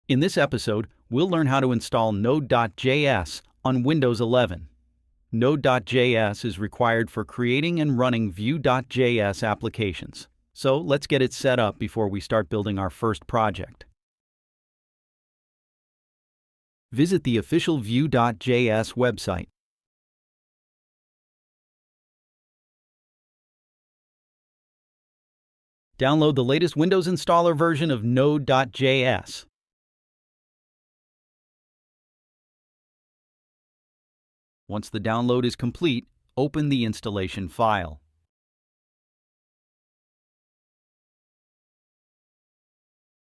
In this episode, we'll learn how to install Node.js on Windows 11. Node.js is required for creating and running Vue.js applications. So let's get it set up before we start building our first project. Visit the official Vue.js website. Download the latest Windows installer version of Node.js. Once the download is complete, open the installation file.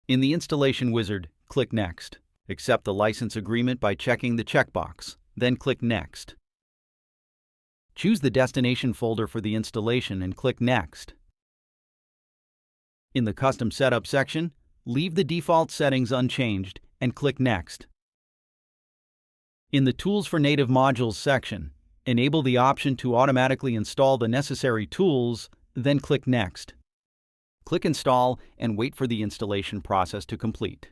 In the installation wizard, click Next. Accept the license agreement by checking the checkbox, then click Next. Choose the destination folder for the installation and click Next. In the Custom Setup section, leave the default settings unchanged and click Next. In the Tools for Native Modules section, enable the option to automatically install the necessary tools, then click Next. Click Install and wait for the installation process to complete.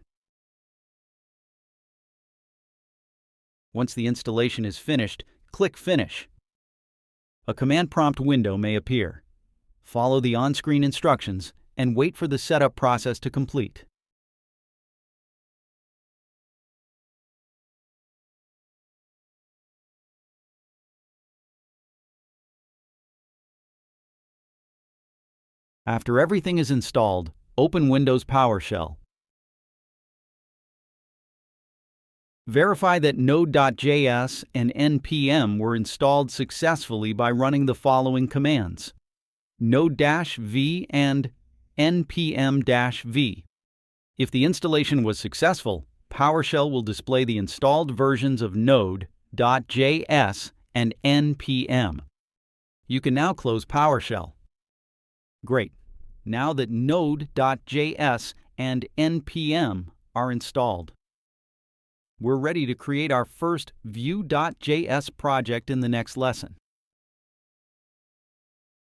Once the installation is finished, click Finish. A command prompt window may appear. Follow the on-screen instructions and wait for the setup process to complete. After everything is installed, open Windows PowerShell. Verify that Node.js and npm were installed successfully by running the following commands: node-v and npm-v. If the installation was successful, PowerShell will display the installed versions of Node.js and npm. You can now close PowerShell. Great. Now that Node.js and npm are installed, we're ready to create our first Vue.js project in the next lesson.